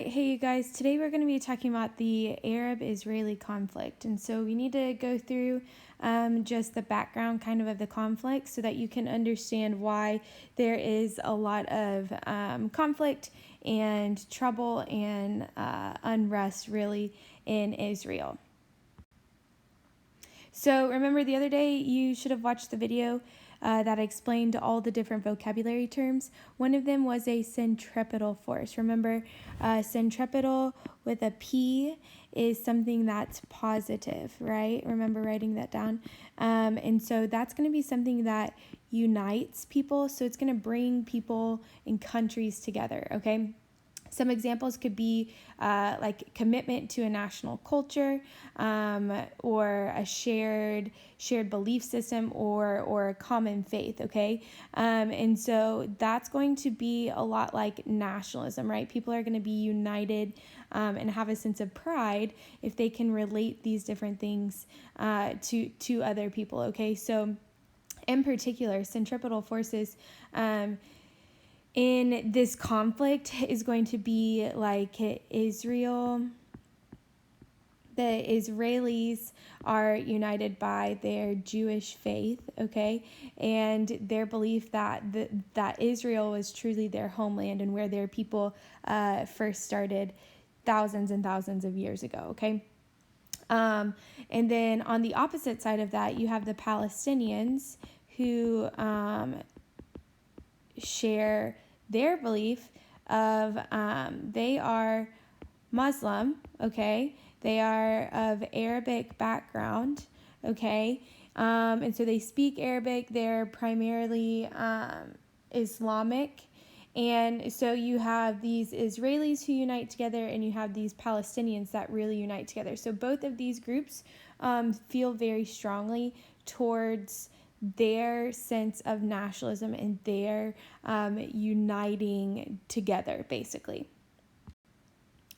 right, hey you guys, today we're going to be talking about the Arab-Israeli conflict. And so we need to go through just the background kind of the conflict so that you can understand why there is a lot of conflict and trouble and unrest really in Israel. So remember the other day you should have watched the video that explained all the different vocabulary terms. One of them was a centripetal force. Remember, centripetal with a P is something that's positive, right? Remember writing that down. And so that's going to be something that unites people. So it's going to bring people and countries together, okay? Some examples could be like commitment to a national culture, or a shared belief system, or a common faith. Okay, and so that's going to be a lot like nationalism, right? People are going to be united and have a sense of pride if they can relate these different things to other people. Okay, so in particular, centripetal forces. In this conflict is going to be like Israel. The Israelis are united by their Jewish faith, okay, and their belief that that Israel was truly their homeland and where their people first started thousands and thousands of years ago, okay. And then on the opposite side of that, you have the Palestinians who share their belief of they are Muslim, okay? They are of Arabic background, okay? And so they speak Arabic. They're primarily Islamic. And so you have these Israelis who unite together, and you have these Palestinians that really unite together. So both of these groups feel very strongly towards their sense of nationalism and their uniting together, basically.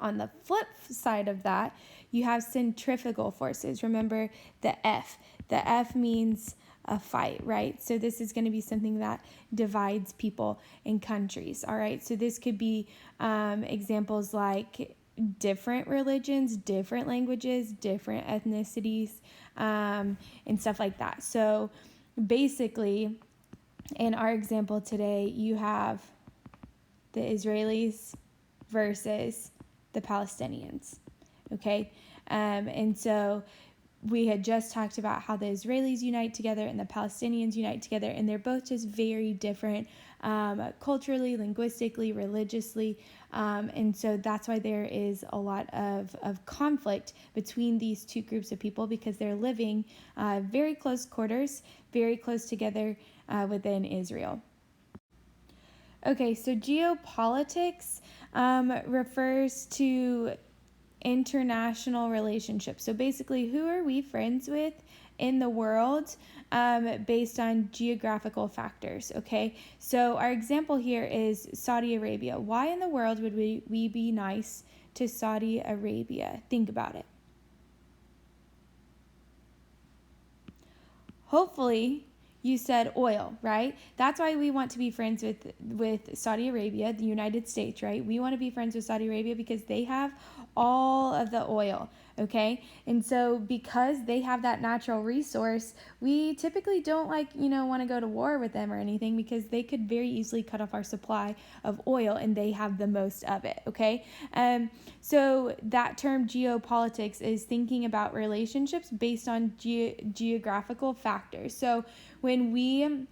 On the flip side of that, you have centrifugal forces. Remember the F. The F means a fight, right? So this is going to be something that divides people and countries, all right? So this could be examples like different religions, different languages, different ethnicities, and stuff like that. So basically, in our example today, you have the Israelis versus the Palestinians, okay? And so we had just talked about how the Israelis unite together and the Palestinians unite together, and they're both just very different culturally, linguistically, religiously, and so that's why there is a lot of conflict between these two groups of people, because they're living very close quarters, very close together within Israel. Okay, so geopolitics refers to international relationships. So basically, who are we friends with in the world based on geographical factors, okay? So our example here is Saudi Arabia. Why in the world would we be nice to Saudi Arabia? Think about it. Hopefully, you said oil, right? That's why we want to be friends with Saudi Arabia, the United States, right? We want to be friends with Saudi Arabia because they have all of the oil, okay? And so because they have that natural resource, we typically don't want to go to war with them or anything, because they could very easily cut off our supply of oil, and they have the most of it, okay? So that term geopolitics is thinking about relationships based on geographical factors. So when we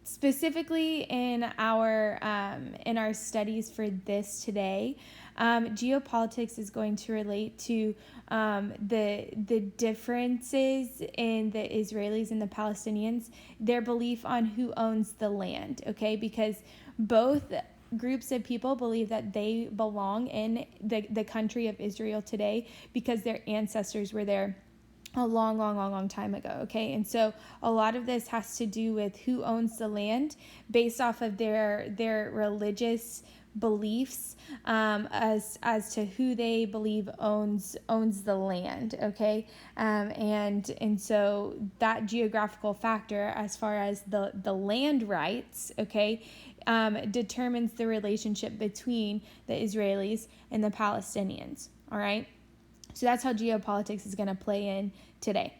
specifically in our studies for this today, geopolitics is going to relate to the differences in the Israelis and the Palestinians, their belief on who owns the land, okay? Because both groups of people believe that they belong in the country of Israel today because their ancestors were there a long time ago, okay? And so a lot of this has to do with who owns the land based off of their religious beliefs as to who they believe owns the land, okay? And so that geographical factor as far as the land rights, okay, determines the relationship between the Israelis and the Palestinians. All right. So that's how geopolitics is going to play in today.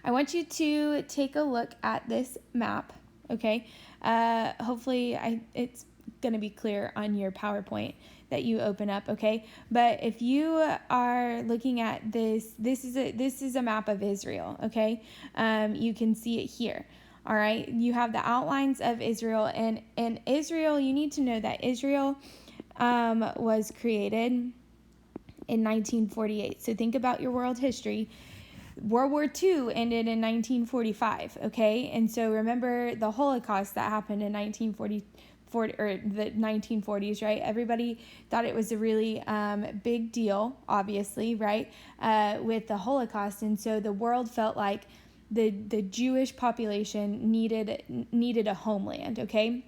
I want you to take a look at this map. Okay. Hopefully it's going to be clear on your PowerPoint that you open up. Okay. But if you are looking at this is a map of Israel. Okay. You can see it here. All right. You have the outlines of Israel, and Israel, you need to know that Israel was created in 1948. So think about your world history. World War II ended in 1945, okay? And so remember the Holocaust that happened in 1940, or the 1940s, right? Everybody thought it was a really big deal, obviously, right, with the Holocaust. And so the world felt like the Jewish population needed a homeland, okay?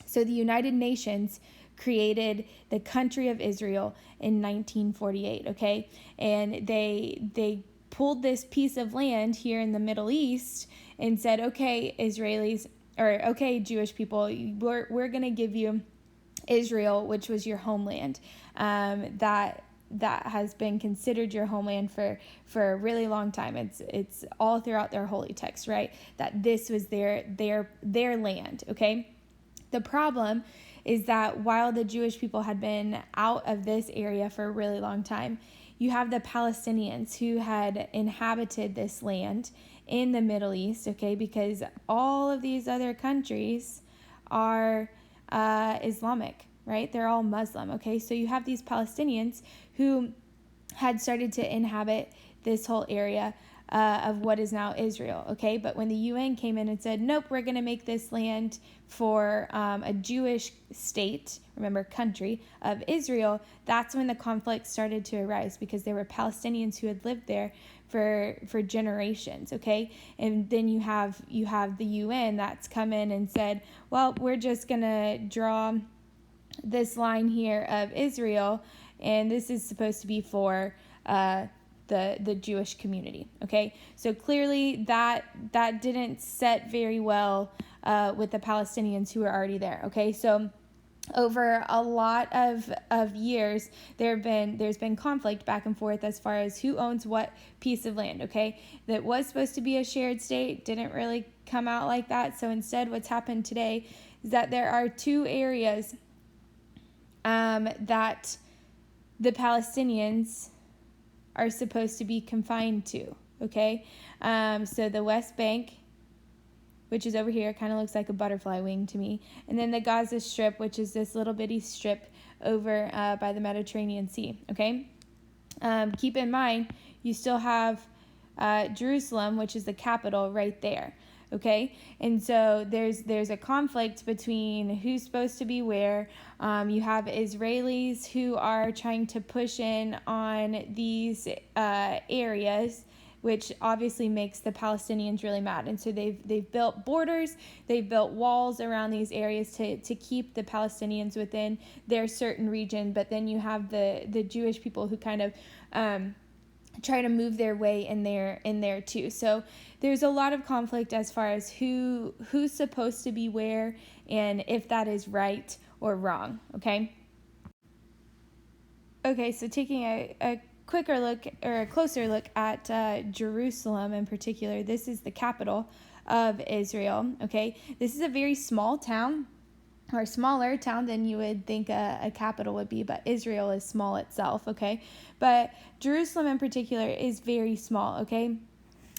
So the United Nations created the country of Israel in 1948, okay? And they pulled this piece of land here in the Middle East and said, okay, Israelis, or okay, Jewish people, we're going to give you Israel, which was your homeland, that has been considered your homeland for a really long time. It's all throughout their holy text, right? That this was their land, okay? The problem is that while the Jewish people had been out of this area for a really long time, you have the Palestinians who had inhabited this land in the Middle East, okay, because all of these other countries are Islamic, right? They're all Muslim, okay? So you have these Palestinians who had started to inhabit this whole area of what is now Israel, okay? But when the UN came in and said, nope, we're going to make this land for a Jewish state, remember, country of Israel, that's when the conflict started to arise, because there were Palestinians who had lived there for generations, okay? And then you have the UN that's come in and said, well, we're just going to draw this line here of Israel, and this is supposed to be for the Jewish community, okay? So clearly that didn't set very well with the Palestinians who were already there, okay? So over a lot of years, there's been conflict back and forth as far as who owns what piece of land, okay? That was supposed to be a shared state, didn't really come out like that. So instead, what's happened today is that there are two areas that the Palestinians are supposed to be confined to, okay? So the West Bank, which is over here, kind of looks like a butterfly wing to me, and then the Gaza Strip, which is this little bitty strip over by the Mediterranean Sea, okay? Keep in mind, you still have Jerusalem, which is the capital, right there, okay? And so there's a conflict between who's supposed to be where. You have Israelis who are trying to push in on these areas, which obviously makes the Palestinians really mad. And so they've built borders, they've built walls around these areas to keep the Palestinians within their certain region. But then you have the Jewish people who kind of try to move their way in there too. So there's a lot of conflict as far as who's supposed to be where and if that is right or wrong, okay? Okay, so taking a quicker look, or a closer look at Jerusalem in particular, this is the capital of Israel, okay? This is a very small town, or smaller town than you would think a capital would be, but Israel is small itself, okay? But Jerusalem in particular is very small, okay?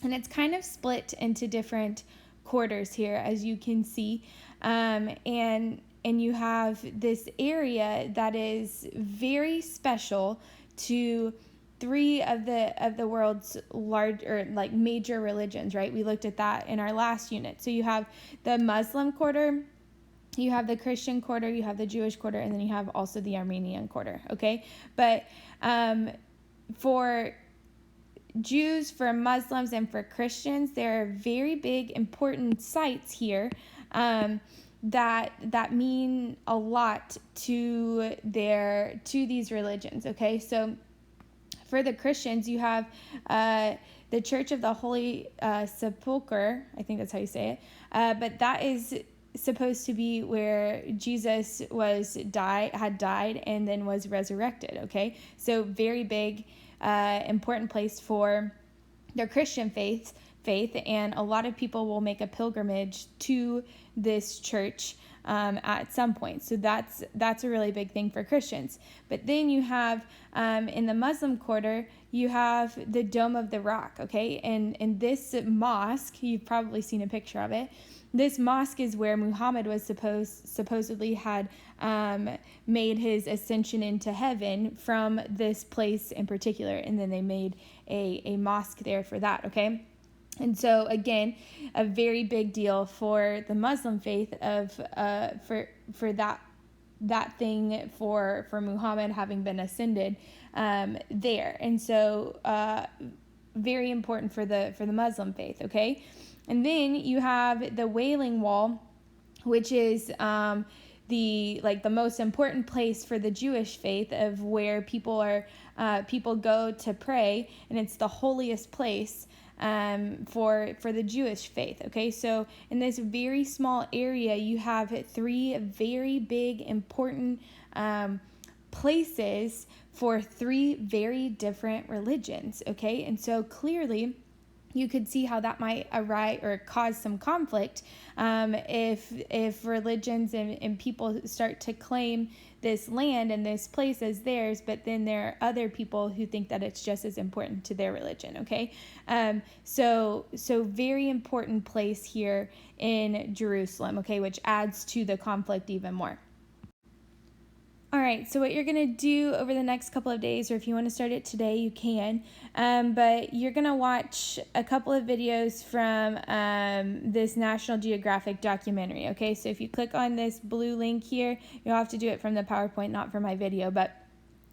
And it's kind of split into different quarters here, as you can see, and you have this area that is very special to three of the world's large, or like major religions, right? We looked at that in our last unit. So you have the Muslim quarter, you have the Christian quarter, you have the Jewish quarter, and then you have also the Armenian quarter, okay? But for Jews, for Muslims, and for Christians, there are very big, important sites here that mean a lot to these religions, okay? So for the Christians, you have the Church of the Holy Sepulchre, I think that's how you say it, but that is supposed to be where Jesus had died and then was resurrected. Okay, so very big, important place for their Christian faith, and a lot of people will make a pilgrimage to this church at some point. So that's a really big thing for Christians. But then you have in the Muslim quarter, you have the Dome of the Rock, okay? And this mosque, you've probably seen a picture of it. This mosque is where Muhammad was supposedly had made his ascension into heaven from this place in particular, and then they made a mosque there for that, okay? And so again, a very big deal for the Muslim faith of for that thing for Muhammad having been ascended there, and so very important for the Muslim faith, okay? And then you have the Wailing Wall, which is the most important place for the Jewish faith, of where people go to pray, and it's the holiest place for the Jewish faith. Okay, so in this very small area, you have 3 very big important places for 3 very different religions. Okay, and so clearly you could see how that might arise or cause some conflict if religions and people start to claim this land and this place as theirs, but then there are other people who think that it's just as important to their religion, okay? So very important place here in Jerusalem, okay, which adds to the conflict even more. All right, so what you're going to do over the next couple of days, or if you want to start it today, you can, but you're going to watch a couple of videos from this National Geographic documentary, okay? So if you click on this blue link here, you'll have to do it from the PowerPoint, not from my video, but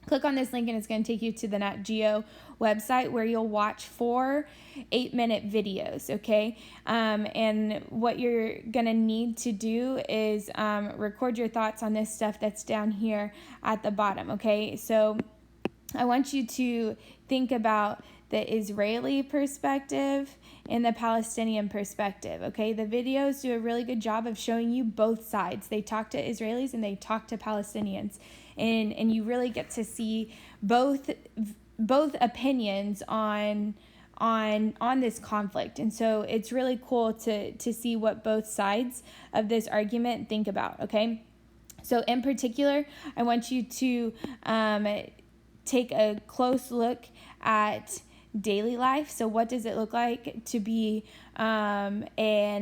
click on this link and it's going to take you to the Nat Geo website, where you'll watch 4 8-minute videos, okay? And what you're going to need to do is record your thoughts on this stuff that's down here at the bottom, okay? So I want you to think about the Israeli perspective and the Palestinian perspective, okay? The videos do a really good job of showing you both sides. They talk to Israelis and they talk to Palestinians, and you really get to see both opinions on this conflict. And so it's really cool to see what both sides of this argument think about, okay? So in particular, I want you to take a close look at daily life. So what does it look like to be an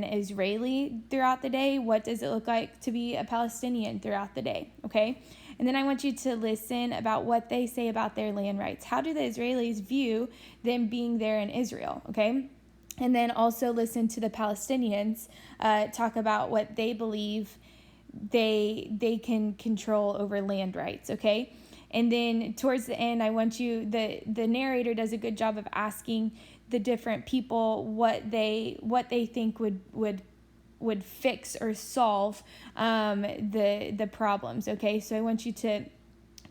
Israeli throughout the day? What does it look like to be a Palestinian throughout the day? Okay. And then I want you to listen about what they say about their land rights. How do the Israelis view them being there in Israel? Okay. And then also listen to the Palestinians talk about what they believe they can control over land rights. Okay. And then towards the end, I want you, the narrator does a good job of asking the different people what they think would fix or solve the problems, okay? So I want you to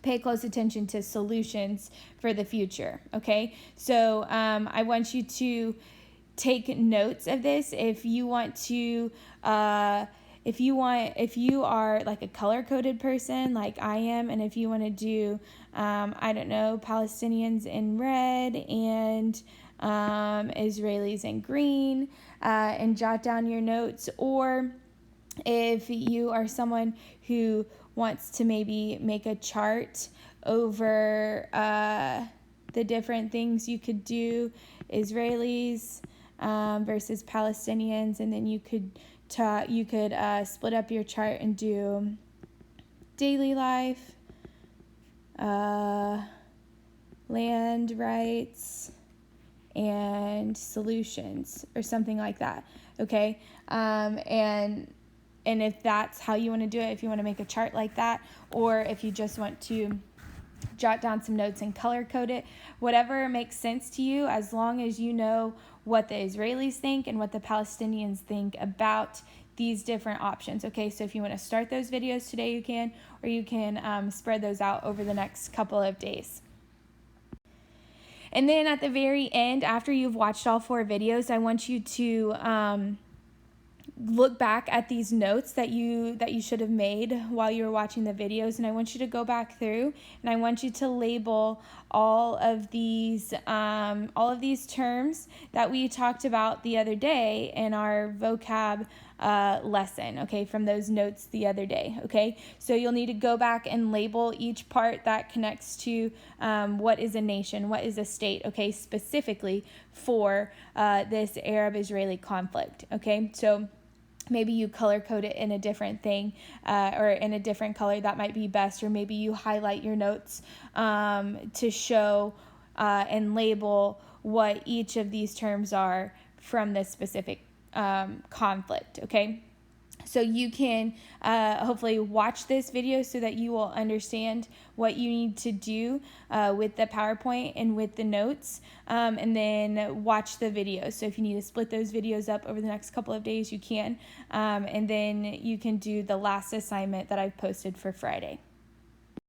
pay close attention to solutions for the future, okay? So I want you to take notes of this. If you are like a color-coded person like I am, and if you want to do, I don't know, Palestinians in red and Israelis in green, and jot down your notes, or if you are someone who wants to maybe make a chart over the different things you could do, Israelis versus Palestinians, and then you could split up your chart and do daily life, land rights, and solutions, or something like that, okay? And if that's how you want to do it, if you want to make a chart like that, or if you just want to jot down some notes and color code it, whatever makes sense to you, as long as you know what the Israelis think and what the Palestinians think about these different options, okay? So if you want to start those videos today, you can, or you can spread those out over the next couple of days. And then at the very end, after you've watched all 4 videos, I want you to look back at these notes that you should have made while you were watching the videos, and I want you to go back through and I want you to label all of these terms that we talked about the other day in our vocab lesson, okay, from those notes the other day, okay? So you'll need to go back and label each part that connects to what is a nation, what is a state, okay, specifically for this Arab-Israeli conflict, okay? So maybe you color code it in a different thing or in a different color. That might be best. Or maybe you highlight your notes to show and label what each of these terms are from this specific conflict, okay? So you can hopefully watch this video so that you will understand what you need to do with the PowerPoint and with the notes, and then watch the videos. So if you need to split those videos up over the next couple of days, you can, and then you can do the last assignment that I've posted for Friday.